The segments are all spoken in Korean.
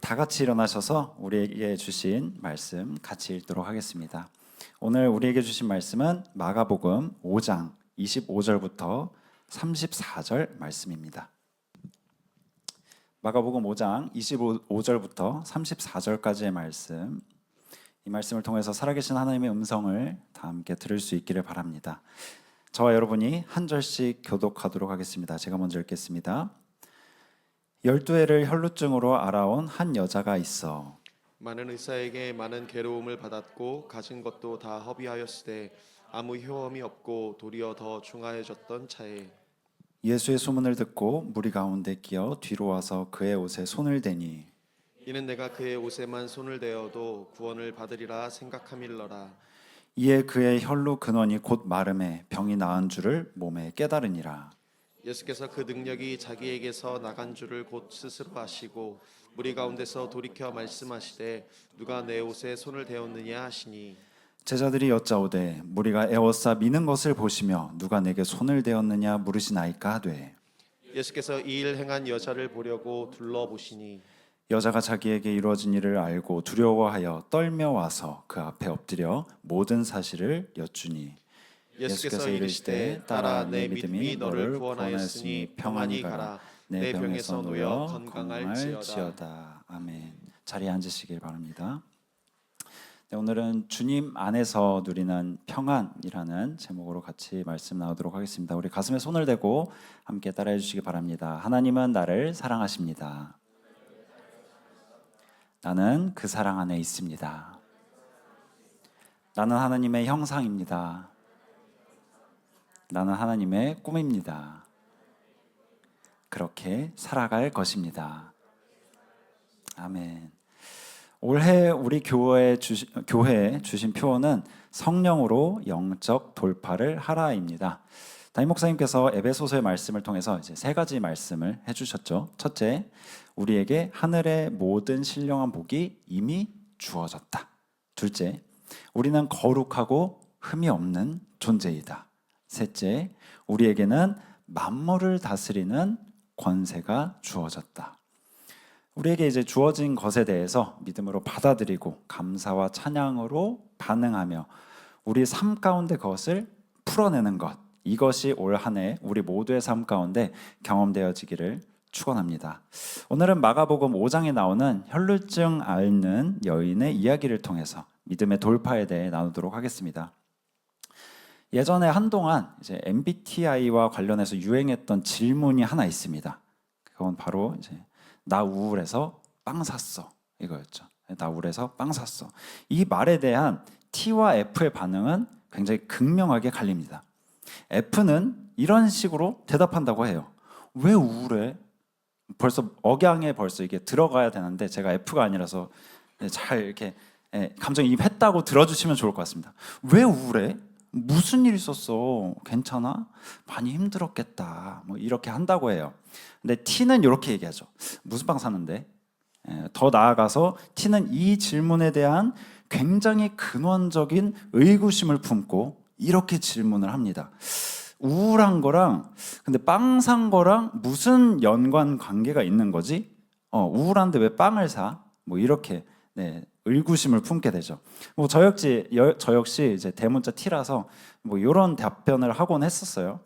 다 같이 일어나셔서 우리에게 주신 말씀 같이 읽도록 하겠습니다. 오늘 우리에게 주신 말씀은 마가복음 5장 25절부터 34절 말씀입니다. 마가복음 5장 25절부터 34절까지의 말씀, 이 말씀을 통해서 살아계신 하나님의 음성을 다 함께 들을 수 있기를 바랍니다. 저와 여러분이 한 절씩 교독하도록 하겠습니다. 제가 먼저 읽겠습니다. 12해를 혈루증으로 앓아온 한 여자가 있어 많은 의사에게 많은 괴로움을 받았고 가진 것도 다 허비하였으되 아무 효험이 없고 도리어 더 중하여졌던 차에 예수의 소문을 듣고 무리 가운데 끼어 뒤로 와서 그의 옷에 손을 대니 이는 내가 그의 옷에만 손을 대어도 구원을 받으리라 생각함일러라. 이에 그의 혈루 근원이 곧 마름에 병이 나은 줄을 몸에 깨달으니라. 예수께서 그 능력이 자기에게서 나간 줄을 곧 스스로 아시고 무리 가운데서 돌이켜 말씀하시되 누가 내 옷에 손을 대었느냐 하시니 제자들이 여짜오되 무리가 에워싸 미는 것을 보시며 누가 내게 손을 대었느냐 물으시나이까 하되 예수께서 이 일 행한 여자를 보려고 둘러보시니 여자가 자기에게 이루어진 일을 알고 두려워하여 떨며 와서 그 앞에 엎드려 모든 사실을 여쭈니 예수께서 이르시되 딸아 내 믿음이 너를 구원하였으니 평안히 가라 내 병에서 놓여 건강할지어다. 아멘. 자리에 앉으시길 바랍니다. 네, 오늘은 주님 안에서 누리는 평안이라는 제목으로 같이 말씀 나누도록 하겠습니다. 우리 가슴에 손을 대고 함께 따라해 주시기 바랍니다. 하나님은 나를 사랑하십니다. 나는 그 사랑 안에 있습니다. 나는 하나님의 형상입니다. 나는 하나님의 꿈입니다. 그렇게 살아갈 것입니다. 아멘. 올해 우리 교회에 주신 표어는 성령으로 영적 돌파를 하라입니다. 담임 목사님께서 에베소서의 말씀을 통해서 이제 세 가지 말씀을 해주셨죠. 첫째, 우리에게 하늘의 모든 신령한 복이 이미 주어졌다. 둘째, 우리는 거룩하고 흠이 없는 존재이다. 셋째, 우리에게는 만물을 다스리는 권세가 주어졌다. 우리에게 이제 주어진 것에 대해서 믿음으로 받아들이고 감사와 찬양으로 반응하며 우리 삶 가운데 그것을 풀어내는 것, 이것이 올 한 해 우리 모두의 삶 가운데 경험되어지기를 축원합니다. 오늘은 마가복음 5장에 나오는 혈루증 앓는 여인의 이야기를 통해서 믿음의 돌파에 대해 나누도록 하겠습니다. 예전에 한동안 이제 MBTI와 관련해서 유행했던 질문이 하나 있습니다. 그건 바로 이제 나 우울해서 빵 샀어 이거였죠. 나 우울해서 빵 샀어. 이 말에 대한 T와 F의 반응은 굉장히 극명하게 갈립니다. F는 이런 식으로 대답한다고 해요. 왜 우울해? 벌써 억양에 벌써 이게 들어가야 되는데 제가 F가 아니라서 잘 이렇게 감정이입했다고 들어주시면 좋을 것 같습니다. 왜 우울해? 무슨 일 있었어? 괜찮아? 많이 힘들었겠다. 뭐 이렇게 한다고 해요. 근데 T는 이렇게 얘기하죠. 무슨 빵 샀는데? 더 나아가서 T는 이 질문에 대한 굉장히 근원적인 의구심을 품고 이렇게 질문을 합니다. 우울한 거랑 근데 빵 산 거랑 무슨 연관 관계가 있는 거지? 우울한데 왜 빵을 사? 뭐 이렇게 의구심을 품게 되죠. 뭐 저 역시 이제 대문자 T라서 뭐 이런 답변을 하곤 했었어요.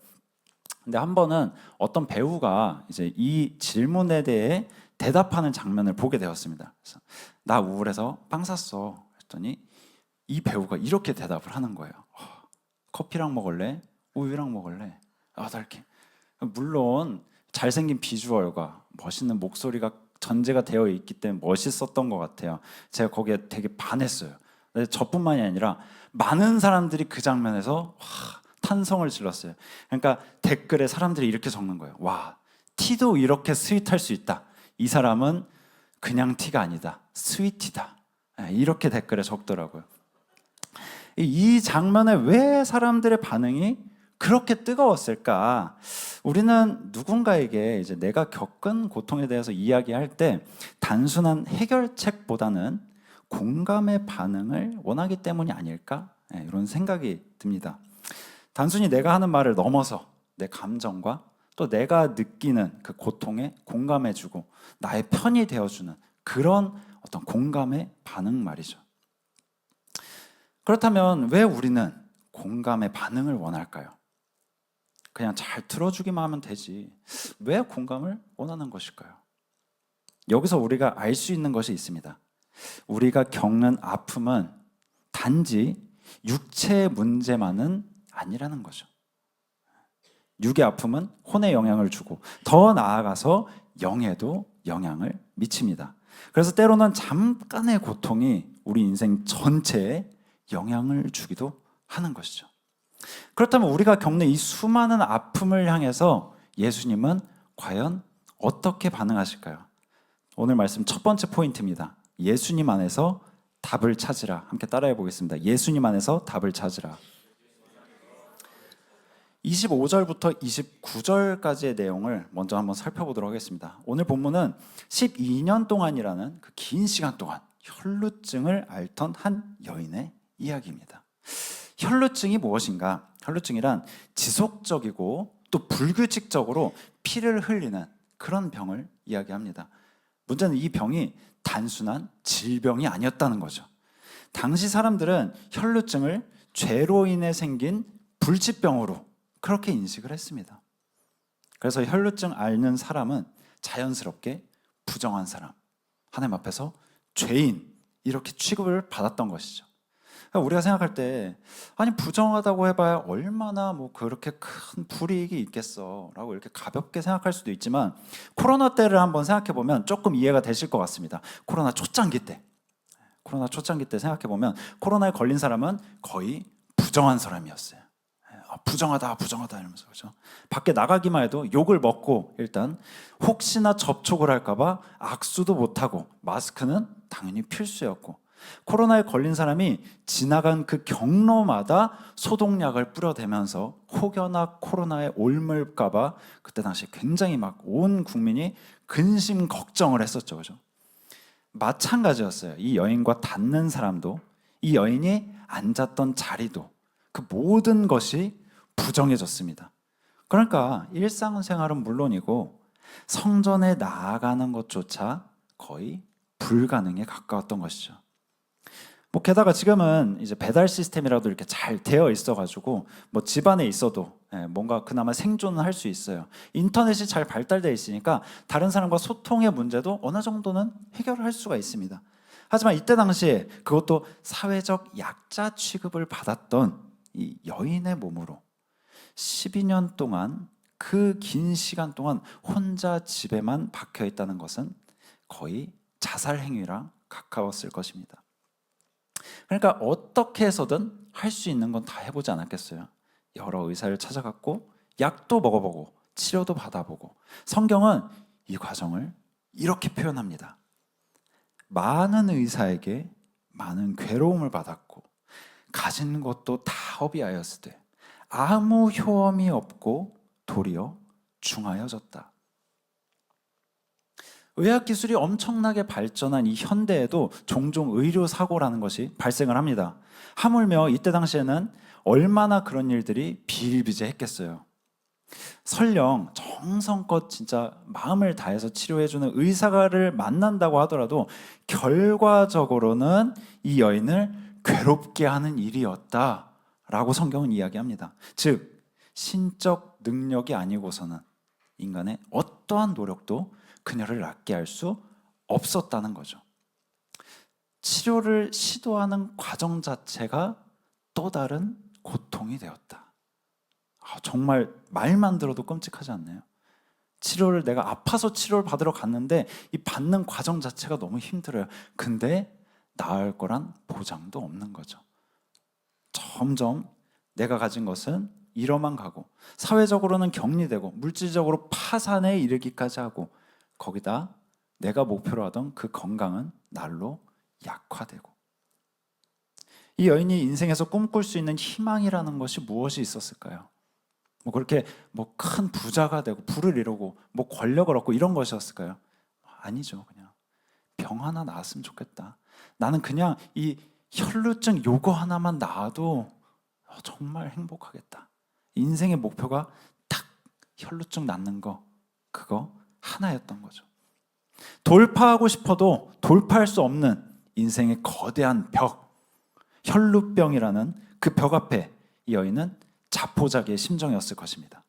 근데 한 번은 어떤 배우가 이제 이 질문에 대해 대답하는 장면을 보게 되었습니다. 그래서 나 우울해서 빵 샀어. 했더니 이 배우가 이렇게 대답을 하는 거예요. 커피랑 먹을래? 우유랑 먹을래? 나 이렇게. 물론 잘생긴 비주얼과 멋있는 목소리가 전제가 되어 있기 때문에 멋있었던 것 같아요. 제가 거기에 되게 반했어요. 저뿐만이 아니라 많은 사람들이 그 장면에서 탄성을 질렀어요. 그러니까 댓글에 사람들이 이렇게 적는 거예요. 와, T도 이렇게 스윗할 수 있다. 이 사람은 그냥 T가 아니다. 스윗이다. 이렇게 댓글에 적더라고요. 이 장면에 왜 사람들의 반응이 그렇게 뜨거웠을까? 우리는 누군가에게 이제 내가 겪은 고통에 대해서 이야기할 때 단순한 해결책보다는 공감의 반응을 원하기 때문이 아닐까? 이런 생각이 듭니다. 단순히 내가 하는 말을 넘어서 내 감정과 또 내가 느끼는 그 고통에 공감해주고 나의 편이 되어주는 그런 어떤 공감의 반응 말이죠. 그렇다면 왜 우리는 공감의 반응을 원할까요? 그냥 잘 들어주기만 하면 되지. 왜 공감을 원하는 것일까요? 여기서 우리가 알 수 있는 것이 있습니다. 우리가 겪는 아픔은 단지 육체의 문제만은 아니라는 거죠. 육의 아픔은 혼에 영향을 주고 더 나아가서 영에도 영향을 미칩니다. 그래서 때로는 잠깐의 고통이 우리 인생 전체에 영향을 주기도 하는 것이죠. 그렇다면 우리가 겪는 이 수많은 아픔을 향해서 예수님은 과연 어떻게 반응하실까요? 오늘 말씀 첫 번째 포인트입니다. 예수님 안에서 답을 찾으라. 함께 따라해 보겠습니다. 예수님 안에서 답을 찾으라. 25절부터 29절까지의 내용을 먼저 한번 살펴보도록 하겠습니다. 오늘 본문은 12년 동안이라는 그 긴 시간 동안 혈루증을 앓던 한 여인의 이야기입니다. 혈루증이 무엇인가? 혈루증이란 지속적이고 또 불규칙적으로 피를 흘리는 그런 병을 이야기합니다. 문제는 이 병이 단순한 질병이 아니었다는 거죠. 당시 사람들은 혈루증을 죄로 인해 생긴 불치병으로 그렇게 인식을 했습니다. 그래서 혈루증 앓는 사람은 자연스럽게 부정한 사람, 하나님 앞에서 죄인 이렇게 취급을 받았던 것이죠. 우리가 생각할 때 아니 부정하다고 해봐야 얼마나 뭐 그렇게 큰 불이익이 있겠어라고 이렇게 가볍게 생각할 수도 있지만 코로나 때를 한번 생각해 보면 조금 이해가 되실 것 같습니다. 코로나 초창기 때 생각해 보면 코로나에 걸린 사람은 거의 부정한 사람이었어요. 부정하다 이러면서 그렇죠. 밖에 나가기만 해도 욕을 먹고 일단 혹시나 접촉을 할까봐 악수도 못하고 마스크는 당연히 필수였고 코로나에 걸린 사람이 지나간 그 경로마다 소독약을 뿌려대면서 혹여나 코로나에 옮을까봐 그때 당시 굉장히 막 온 국민이 근심 걱정을 했었죠, 그죠? 마찬가지였어요. 이 여인과 닿는 사람도 이 여인이 앉았던 자리도 그 모든 것이 부정해졌습니다. 그러니까 일상생활은 물론이고 성전에 나아가는 것조차 거의 불가능에 가까웠던 것이죠. 뭐 게다가 지금은 이제 배달 시스템이라도 이렇게 잘 되어 있어가지고 뭐 집안에 있어도 뭔가 그나마 생존은 할 수 있어요. 인터넷이 잘 발달되어 있으니까 다른 사람과 소통의 문제도 어느 정도는 해결을 할 수가 있습니다. 하지만 이때 당시에 그것도 사회적 약자 취급을 받았던 이 여인의 몸으로 12년 동안 그 긴 시간 동안 혼자 집에만 박혀 있다는 것은 거의 자살 행위랑 가까웠을 것입니다. 그러니까 어떻게 해서든 할 수 있는 건 다 해보지 않았겠어요? 여러 의사를 찾아갔고 약도 먹어보고 치료도 받아보고 성경은 이 과정을 이렇게 표현합니다. 많은 의사에게 많은 괴로움을 받았고 가진 것도 다 허비하였을 때 아무 효험이 없고 도리어 중하여졌다. 의학 기술이 엄청나게 발전한 이 현대에도 종종 의료 사고라는 것이 발생을 합니다. 하물며 이때 당시에는 얼마나 그런 일들이 비일비재했겠어요. 설령 정성껏 진짜 마음을 다해서 치료해주는 의사를 만난다고 하더라도 결과적으로는 이 여인을 괴롭게 하는 일이었다라고 성경은 이야기합니다. 즉 신적 능력이 아니고서는 인간의 어떠한 노력도 그녀를 낫게 할 수 없었다는 거죠. 치료를 시도하는 과정 자체가 또 다른 고통이 되었다. 정말 말만 들어도 끔찍하지 않나요? 치료를 내가 아파서 치료를 받으러 갔는데 이 받는 과정 자체가 너무 힘들어요. 근데 나을 거란 보장도 없는 거죠. 점점 내가 가진 것은 잃어만 가고 사회적으로는 격리되고 물질적으로 파산에 이르기까지 하고 거기다 내가 목표로 하던 그 건강은 날로 약화되고 이 여인이 인생에서 꿈꿀 수 있는 희망이라는 것이 무엇이 있었을까요? 뭐 그렇게 뭐 큰 부자가 되고 부를 이루고 뭐 권력을 얻고 이런 것이었을까요? 아니죠. 그냥 병 하나 나았으면 좋겠다. 나는 그냥 이 혈루증 요거 하나만 나아도 정말 행복하겠다. 인생의 목표가 딱 혈루증 낫는 거 그거 하나였던 거죠. 돌파하고 싶어도 돌파할 수 없는 인생의 거대한 벽, 혈루병이라는 그 벽 앞에 이 여인은 자포자기의 심정이었을 것입니다.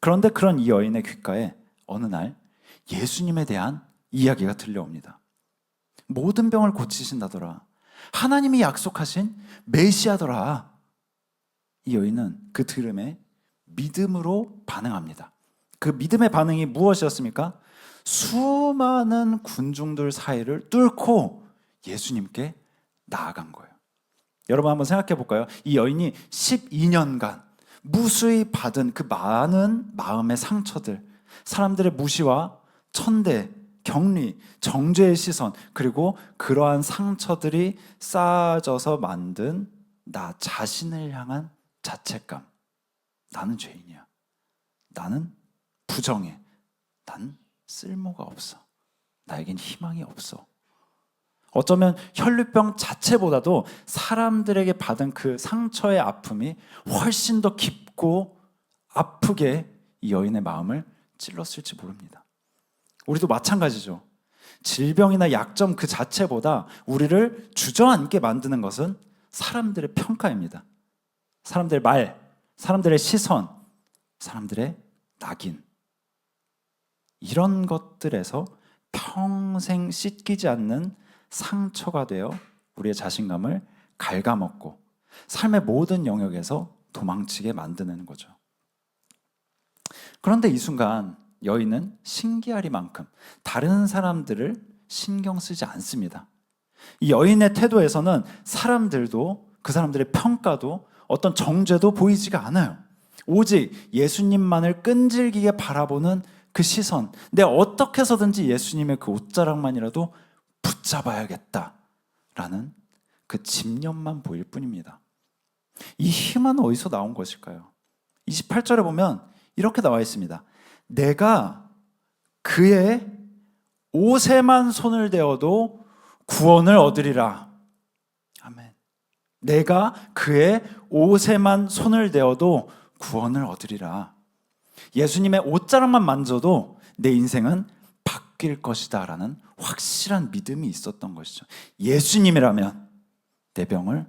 그런데 그런 이 여인의 귓가에 어느 날 예수님에 대한 이야기가 들려옵니다. 모든 병을 고치신다더라. 하나님이 약속하신 메시아더라. 이 여인은 그 들음에 믿음으로 반응합니다. 그 믿음의 반응이 무엇이었습니까? 수많은 군중들 사이를 뚫고 예수님께 나아간 거예요. 여러분 한번 생각해 볼까요? 이 여인이 12년간 무수히 받은 그 많은 마음의 상처들, 사람들의 무시와 천대, 격리, 정죄의 시선, 그리고 그러한 상처들이 쌓아져서 만든 나 자신을 향한 자책감. 나는 죄인이야. 나는 부정해. 난 쓸모가 없어. 나에겐 희망이 없어. 어쩌면 혈루병 자체보다도 사람들에게 받은 그 상처의 아픔이 훨씬 더 깊고 아프게 이 여인의 마음을 찔렀을지 모릅니다. 우리도 마찬가지죠. 질병이나 약점 그 자체보다 우리를 주저앉게 만드는 것은 사람들의 평가입니다. 사람들의 말, 사람들의 시선, 사람들의 낙인. 이런 것들에서 평생 씻기지 않는 상처가 되어 우리의 자신감을 갉아먹고 삶의 모든 영역에서 도망치게 만드는 거죠. 그런데 이 순간 여인은 신기하리만큼 다른 사람들을 신경 쓰지 않습니다. 이 여인의 태도에서는 사람들도 그 사람들의 평가도 어떤 정죄도 보이지가 않아요. 오직 예수님만을 끈질기게 바라보는 그 시선, 내가 어떻게 해서든지 예수님의 그 옷자락만이라도 붙잡아야겠다라는 그 집념만 보일 뿐입니다. 이 힘은 어디서 나온 것일까요? 28절에 보면 이렇게 나와 있습니다. 내가 그의 옷에만 손을 대어도 구원을 얻으리라. 아멘. 내가 그의 옷에만 손을 대어도 구원을 얻으리라. 예수님의 옷자락만 만져도 내 인생은 바뀔 것이다 라는 확실한 믿음이 있었던 것이죠. 예수님이라면 내 병을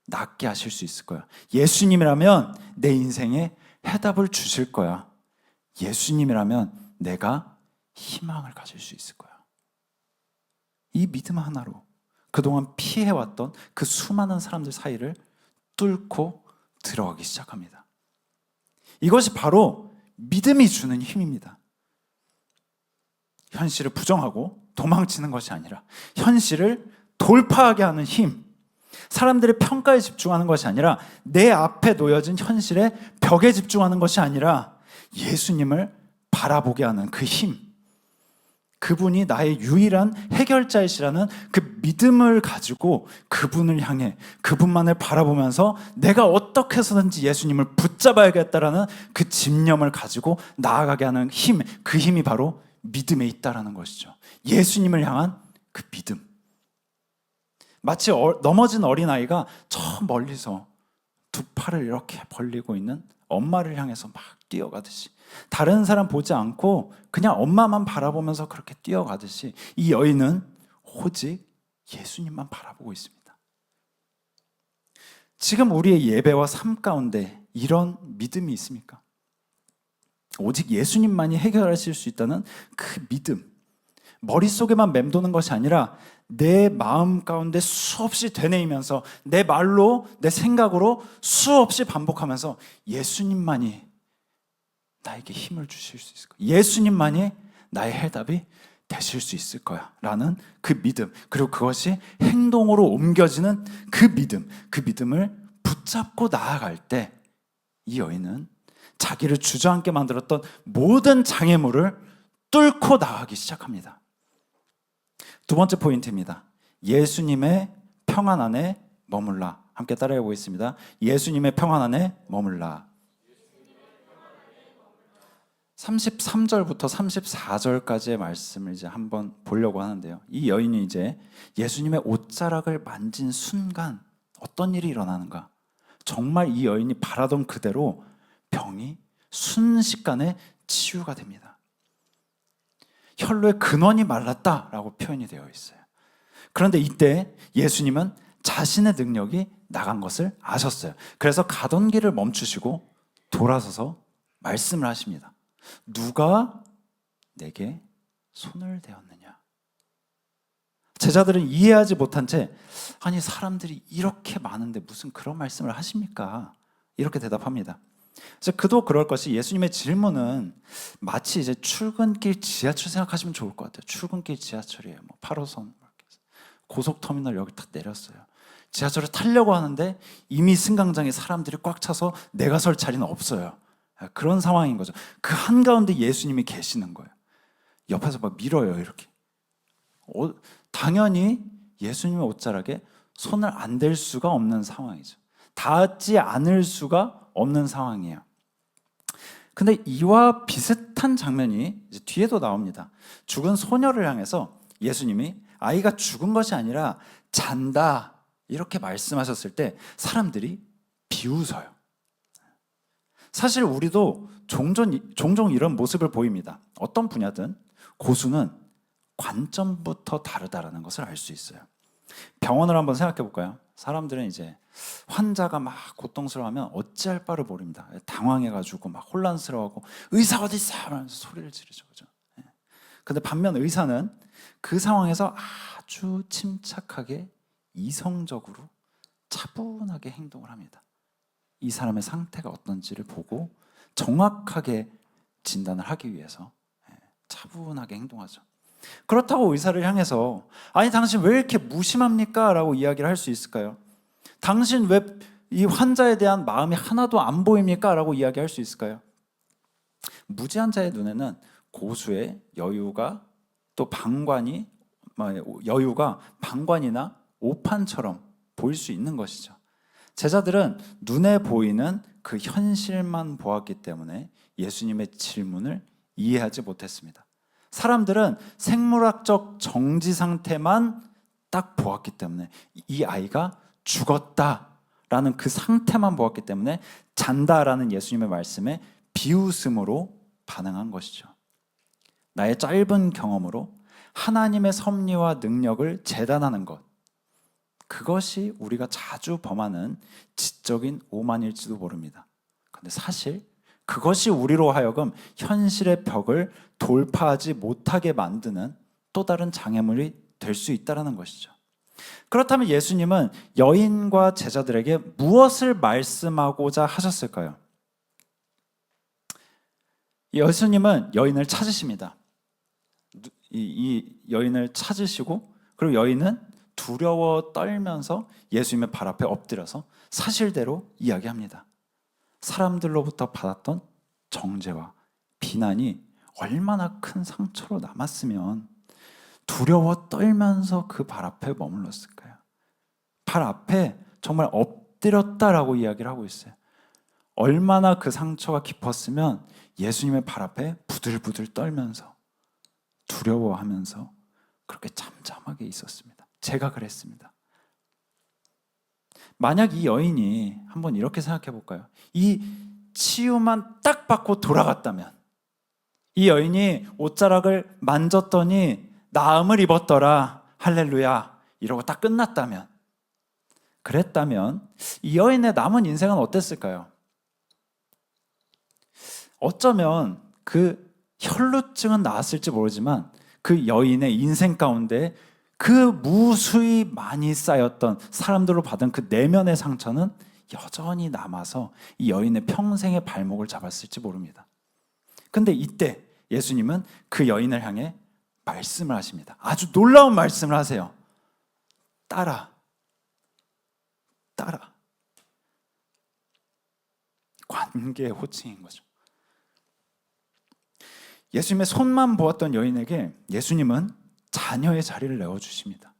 낫게 하실 수 있을 거야. 예수님이라면 내 인생에 해답을 주실 거야. 예수님이라면 내가 희망을 가질 수 있을 거야. 이 믿음 하나로 그동안 피해왔던 그 수많은 사람들 사이를 뚫고 들어가기 시작합니다. 이것이 바로 믿음이 주는 힘입니다. 현실을 부정하고 도망치는 것이 아니라 현실을 돌파하게 하는 힘, 사람들의 평가에 집중하는 것이 아니라 내 앞에 놓여진 현실의 벽에 집중하는 것이 아니라 예수님을 바라보게 하는 그 힘, 그분이 나의 유일한 해결자이시라는 그 믿음을 가지고 그분을 향해 그분만을 바라보면서 내가 어떻게 해서든지 예수님을 붙잡아야겠다라는 그 집념을 가지고 나아가게 하는 힘, 그 힘이 바로 믿음에 있다라는 것이죠. 예수님을 향한 그 믿음. 마치 넘어진 어린아이가 저 멀리서 두 팔을 이렇게 벌리고 있는 엄마를 향해서 막 뛰어가듯이, 다른 사람 보지 않고 그냥 엄마만 바라보면서 그렇게 뛰어가듯이 이 여인은 오직 예수님만 바라보고 있습니다. 지금 우리의 예배와 삶 가운데 이런 믿음이 있습니까? 오직 예수님만이 해결하실 수 있다는 그 믿음, 머릿속에만 맴도는 것이 아니라 내 마음 가운데 수없이 되뇌이면서 내 말로, 내 생각으로 수없이 반복하면서 예수님만이 나에게 힘을 주실 수 있을 거야. 예수님만이 나의 해답이 되실 수 있을 거야 라는 그 믿음, 그리고 그것이 행동으로 옮겨지는 그 믿음, 그 믿음을 붙잡고 나아갈 때 이 여인은 자기를 주저앉게 만들었던 모든 장애물을 뚫고 나가기 시작합니다. 두 번째 포인트입니다. 예수님의 평안 안에 머물라. 함께 따라해 보겠습니다. 예수님의 평안 안에 머물라. 33절부터 34절까지의 말씀을 이제 한번 보려고 하는데요. 이 여인이 이제 예수님의 옷자락을 만진 순간 어떤 일이 일어나는가? 정말 이 여인이 바라던 그대로 병이 순식간에 치유가 됩니다. 혈루의 근원이 말랐다라고 표현이 되어 있어요. 그런데 이때 예수님은 자신의 능력이 나간 것을 아셨어요. 그래서 가던 길을 멈추시고 돌아서서 말씀을 하십니다. 누가 내게 손을 대었느냐? 제자들은 이해하지 못한 채 아니 사람들이 이렇게 많은데 무슨 그런 말씀을 하십니까? 이렇게 대답합니다. 그래서 그도 그럴 것이 예수님의 질문은 마치 이제 출근길 지하철 생각하시면 좋을 것 같아요. 출근길 지하철이에요. 8호선 고속터미널 여기 딱 내렸어요. 지하철을 타려고 하는데 이미 승강장에 사람들이 꽉 차서 내가 설 자리는 없어요. 그런 상황인 거죠. 그 한가운데 예수님이 계시는 거예요. 옆에서 막 밀어요 이렇게. 당연히 예수님의 옷자락에 손을 안 댈 수가 없는 상황이죠. 닿지 않을 수가 없는 상황이에요. 근데 이와 비슷한 장면이 이제 뒤에도 나옵니다. 죽은 소녀를 향해서 예수님이 아이가 죽은 것이 아니라 잔다 이렇게 말씀하셨을 때 사람들이 비웃어요. 사실 우리도 종종 이런 모습을 보입니다. 어떤 분야든 고수는 관점부터 다르다라는 것을 알 수 있어요. 병원을 한번 생각해 볼까요? 사람들은 이제 환자가 막 고통스러워하면 어찌할 바를 모릅니다. 당황해가지고 막 혼란스러워하고 의사 어디 있어? 하면서 소리를 지르죠, 그죠? 근데 반면 의사는 그 상황에서 아주 침착하게 이성적으로 차분하게 행동을 합니다. 이 사람의 상태가 어떤지를 보고 정확하게 진단을 하기 위해서 차분하게 행동하죠. 그렇다고 의사를 향해서 아니 당신 왜 이렇게 무심합니까? 라고 이야기를 할 수 있을까요? 당신 왜 이 환자에 대한 마음이 하나도 안 보입니까? 라고 이야기할 수 있을까요? 무지한 자의 눈에는 고수의 여유가 또 여유가 방관이나 오판처럼 보일 수 있는 것이죠. 제자들은 눈에 보이는 그 현실만 보았기 때문에 예수님의 질문을 이해하지 못했습니다. 사람들은 생물학적 정지 상태만 딱 보았기 때문에 이 아이가 죽었다라는 그 상태만 보았기 때문에 잔다라는 예수님의 말씀에 비웃음으로 반응한 것이죠. 나의 짧은 경험으로 하나님의 섭리와 능력을 재단하는 것, 그것이 우리가 자주 범하는 지적인 오만일지도 모릅니다. 그런데 사실 그것이 우리로 하여금 현실의 벽을 돌파하지 못하게 만드는 또 다른 장애물이 될 수 있다는 것이죠. 그렇다면 예수님은 여인과 제자들에게 무엇을 말씀하고자 하셨을까요? 예수님은 여인을 찾으십니다. 이 여인을 찾으시고 그리고 여인은 두려워 떨면서 예수님의 발 앞에 엎드려서 사실대로 이야기합니다. 사람들로부터 받았던 정죄와 비난이 얼마나 큰 상처로 남았으면 두려워 떨면서 그 발 앞에 머물렀을까요? 발 앞에 정말 엎드렸다라고 이야기를 하고 있어요. 얼마나 그 상처가 깊었으면 예수님의 발 앞에 부들부들 떨면서 두려워하면서 그렇게 잠잠하게 있었습니다. 제가 그랬습니다. 만약 이 여인이 한번 이렇게 생각해 볼까요? 이 치유만 딱 받고 돌아갔다면, 이 여인이 옷자락을 만졌더니 나음을 입었더라 할렐루야 이러고 딱 끝났다면, 그랬다면 이 여인의 남은 인생은 어땠을까요? 어쩌면 그 혈루증은 나았을지 모르지만 그 여인의 인생 가운데 그 무수히 많이 쌓였던 사람들로 받은 그 내면의 상처는 여전히 남아서 이 여인의 평생의 발목을 잡았을지 모릅니다. 근데 이때 예수님은 그 여인을 향해 말씀을 하십니다. 아주 놀라운 말씀을 하세요. 따라. 관계의 호칭인 거죠. 예수님의 손만 보았던 여인에게 예수님은 자녀의 자리를 내어주십니다.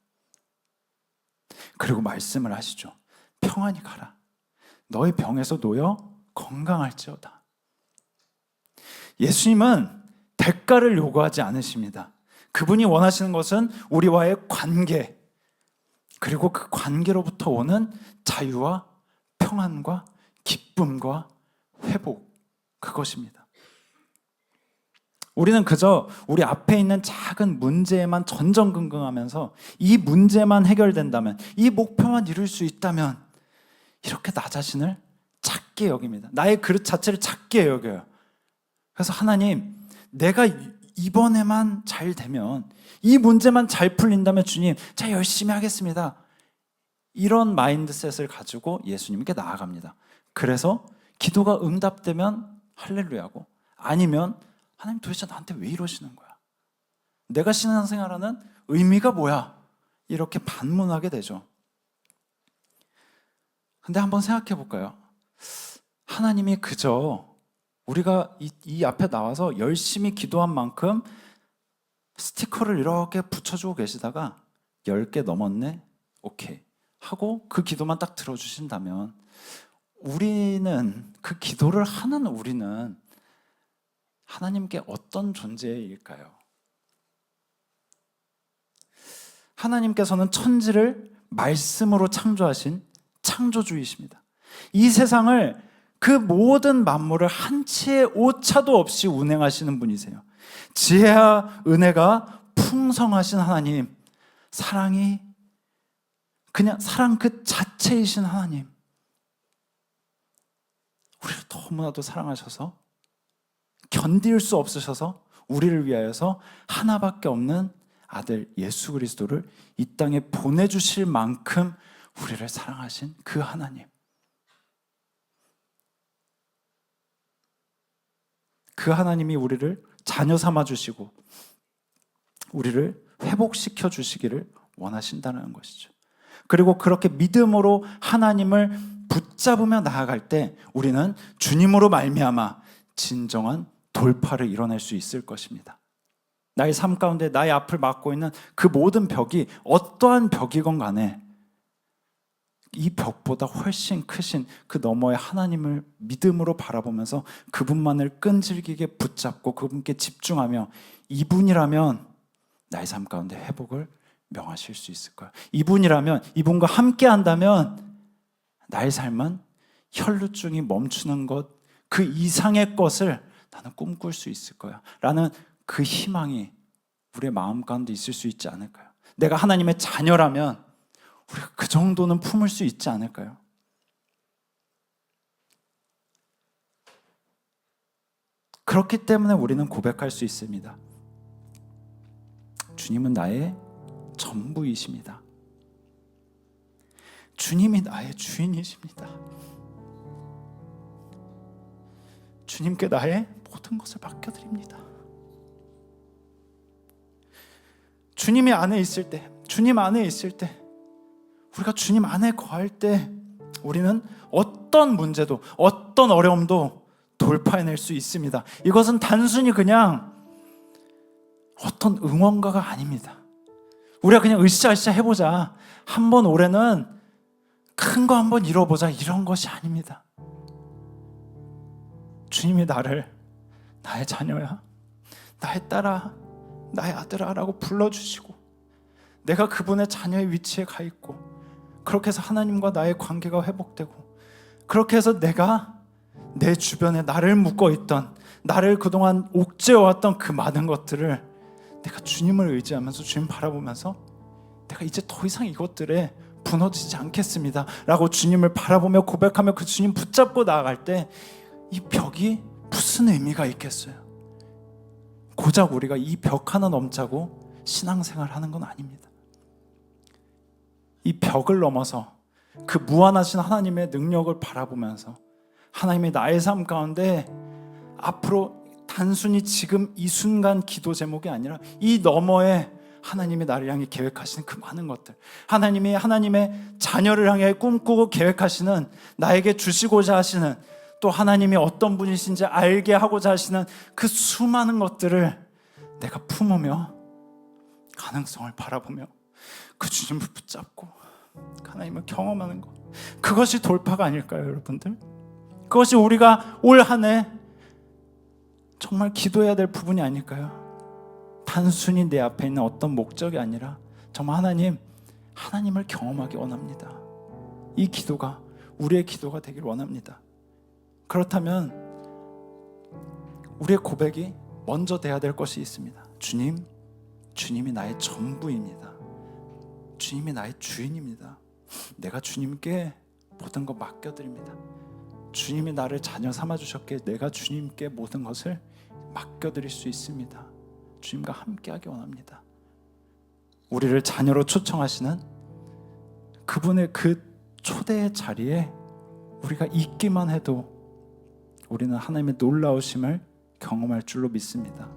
그리고 말씀을 하시죠. 평안히 가라. 너의 병에서 놓여 건강할지어다. 예수님은 대가를 요구하지 않으십니다. 그분이 원하시는 것은 우리와의 관계, 그리고 그 관계로부터 오는 자유와 평안과 기쁨과 회복, 그것입니다. 우리는 그저 우리 앞에 있는 작은 문제에만 전전긍긍하면서 이 문제만 해결된다면, 이 목표만 이룰 수 있다면 이렇게 나 자신을 작게 여깁니다. 나의 그릇 자체를 작게 여겨요. 그래서 하나님, 내가 이번에만 잘 되면, 이 문제만 잘 풀린다면 주님, 제가 열심히 하겠습니다. 이런 마인드셋을 가지고 예수님께 나아갑니다. 그래서 기도가 응답되면 할렐루야고, 아니면 하나님 도대체 나한테 왜 이러시는 거야? 내가 신앙생활하는 의미가 뭐야? 이렇게 반문하게 되죠. 근데 한번 생각해 볼까요? 하나님이 그저 우리가 이 앞에 나와서 열심히 기도한 만큼 스티커를 이렇게 붙여주고 계시다가 10개 넘었네? 오케이 하고 그 기도만 딱 들어주신다면, 우리는, 그 기도를 하는 우리는 하나님께 어떤 존재일까요? 하나님께서는 천지를 말씀으로 창조하신 창조주이십니다. 이 세상을, 그 모든 만물을 한치의 오차도 없이 운행하시는 분이세요. 지혜와 은혜가 풍성하신 하나님, 사랑이 그냥 사랑 그 자체이신 하나님, 우리를 너무나도 사랑하셔서 견딜 수 없으셔서 우리를 위하여서 하나밖에 없는 아들 예수 그리스도를 이 땅에 보내주실 만큼 우리를 사랑하신 그 하나님, 그 하나님이 우리를 자녀 삼아 주시고 우리를 회복시켜 주시기를 원하신다는 것이죠. 그리고 그렇게 믿음으로 하나님을 붙잡으며 나아갈 때 우리는 주님으로 말미암아 진정한 돌파를 이뤄낼 수 있을 것입니다. 나의 삶 가운데 나의 앞을 막고 있는 그 모든 벽이 어떠한 벽이건 간에 이 벽보다 훨씬 크신 그 너머의 하나님을 믿음으로 바라보면서 그분만을 끈질기게 붙잡고 그분께 집중하며, 이분이라면 나의 삶 가운데 회복을 명하실 수 있을 거야. 이분이라면, 이분과 함께 한다면 나의 삶은 혈루증이 멈추는 것, 그 이상의 것을 나는 꿈꿀 수 있을 거야 라는 그 희망이 우리의 마음 가운데 있을 수 있지 않을까요? 내가 하나님의 자녀라면 우리가 그 정도는 품을 수 있지 않을까요? 그렇기 때문에 우리는 고백할 수 있습니다. 주님은 나의 전부이십니다. 주님이 나의 주인이십니다. 주님께 나의 모든 것을 맡겨드립니다. 주님이 안에 있을 때, 주님 안에 있을 때, 우리가 주님 안에 거할 때 우리는 어떤 문제도, 어떤 어려움도 돌파해낼 수 있습니다. 이것은 단순히 그냥 어떤 응원가가 아닙니다. 우리가 그냥 으쌰으쌰 해보자, 한번 올해는 큰 거 한번 이뤄보자, 이런 것이 아닙니다. 주님이 나를 나의 자녀야, 나의 딸아, 나의 아들아 라고 불러주시고 내가 그분의 자녀의 위치에 가 있고, 그렇게 해서 하나님과 나의 관계가 회복되고, 그렇게 해서 내가 내 주변에 나를 묶어있던, 나를 그동안 옥죄어왔던 그 많은 것들을 내가 주님을 의지하면서 주님 바라보면서 내가 이제 더 이상 이것들에 무너지지 않겠습니다 라고 주님을 바라보며 고백하며 그 주님 붙잡고 나아갈 때 이 벽이 무슨 의미가 있겠어요? 고작 우리가 이 벽 하나 넘자고 신앙생활 하는 건 아닙니다. 이 벽을 넘어서 그 무한하신 하나님의 능력을 바라보면서 하나님의 나의 삶 가운데 앞으로 단순히 지금 이 순간 기도 제목이 아니라 이 너머에 하나님이 나를 향해 계획하시는 그 많은 것들, 하나님이 하나님의 자녀를 향해 꿈꾸고 계획하시는, 나에게 주시고자 하시는, 또 하나님이 어떤 분이신지 알게 하고자 하시는 그 수많은 것들을 내가 품으며 가능성을 바라보며 그 주님을 붙잡고 하나님을 경험하는 것, 그것이 돌파가 아닐까요, 여러분들? 그것이 우리가 올 한 해 정말 기도해야 될 부분이 아닐까요? 단순히 내 앞에 있는 어떤 목적이 아니라 정말 하나님을 경험하기 원합니다. 이 기도가 우리의 기도가 되길 원합니다. 그렇다면 우리의 고백이 먼저 돼야 될 것이 있습니다. 주님이 나의 전부입니다. 주님이 나의 주인입니다. 내가 주님께 모든 것 맡겨드립니다. 주님이 나를 자녀 삼아주셨기에 내가 주님께 모든 것을 맡겨드릴 수 있습니다. 주님과 함께하기 원합니다. 우리를 자녀로 초청하시는 그분의 그 초대의 자리에 우리가 있기만 해도 우리는 하나님의 놀라우심을 경험할 줄로 믿습니다.